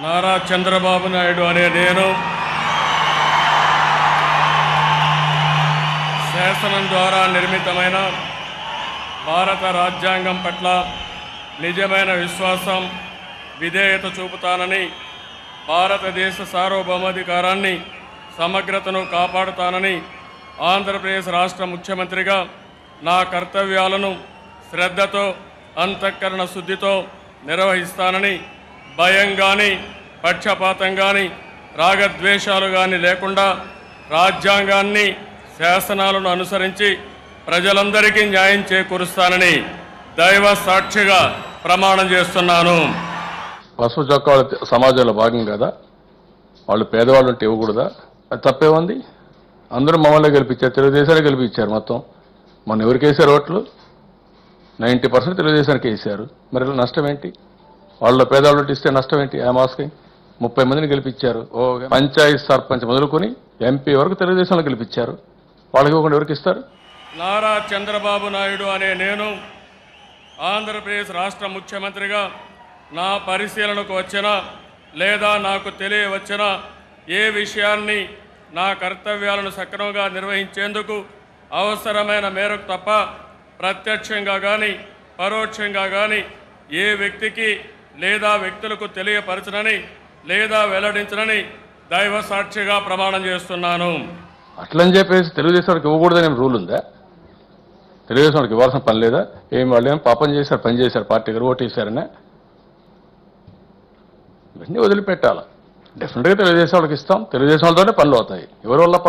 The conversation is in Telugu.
నారా చంద్రబాబు నాయుడు అనే నేను శాసనం ద్వారా నిర్మితమైన భారత రాజ్యాంగం పట్ల నిజమైన విశ్వాసం, విధేయత చూపుతానని, భారతదేశ సార్వభౌమాధికారాన్ని, సమగ్రతను కాపాడుతానని, ఆంధ్రప్రదేశ్ రాష్ట్ర ముఖ్యమంత్రిగా నా కర్తవ్యాలను శ్రద్ధతో, అంతఃకరణ శుద్ధితో నిర్వహిస్తానని, భయం కానీ, పక్షపాతం కానీ, రాగద్వేషాలు కానీ లేకుండా రాజ్యాంగాన్ని, శాసనాలను అనుసరించి ప్రజలందరికీ న్యాయం చేకూరుస్తానని దైవ సాక్షిగా ప్రమాణం చేస్తున్నాను. పసుపు చొక్కా సమాజంలో భాగం కదా, వాళ్ళు పేదవాళ్ళు ఉంటే ఇవ్వకూడదా? అది తప్పే ఉంది. అందరూ మమ్మల్ని గెలిపించారు, తెలుగుదేశాన్ని గెలిపించారు. మొత్తం మొన్న ఎవరికి వేశారు ఓట్లు? 90% తెలుగుదేశానికి వేశారు. మరి నష్టం ఏంటి? వాళ్ళ పేదవాళ్ళు ఇస్తే నష్టం ఏంటి? ఆ మాస్కి 30 మందిని గెలిపించారు. పంచాయత్ సర్పంచ్ మొదలుకొని ఎంపీ వరకు తెలుగుదేశంలో గెలిపించారు. వాళ్ళకి ఇవ్వకుండా ఎవరికి ఇస్తారు? నారా చంద్రబాబు నాయుడు అనే నేను ఆంధ్రప్రదేశ్ రాష్ట్ర ముఖ్యమంత్రిగా నా పరిశీలనకు వచ్చిన లేదా నాకు తెలియవచ్చిన ఏ విషయాన్ని నా కర్తవ్యాలను సక్రమంగా నిర్వహించేందుకు అవసరమైన మేరకు తప్ప ప్రత్యక్షంగా కానీ పరోక్షంగా కానీ ఏ వ్యక్తికి లేదా వ్యక్తులకు తెలియపరచనని లేదా వెల్లడించనని దైవ సాక్షిగా ప్రమాణం చేస్తున్నాను. అట్లని చెప్పేసి తెలుగుదేశానికి ఇవ్వకూడదనే రూల్ ఉందా? తెలుగుదేశానికి ఇవ్వాల్సిన పని లేదా? వాళ్ళు ఏం పాపం చేశారు, పని చేశారు, పార్టీ గారు ఓటేశారనే ఇవన్నీ వదిలిపెట్టాలి. డెఫినెట్గా తెలుగుదేశం వాళ్ళకి ఇస్తాం. తెలుగుదేశం వాళ్ళతోనే పనులు అవుతాయి. ఎవరి వల్ల పనులు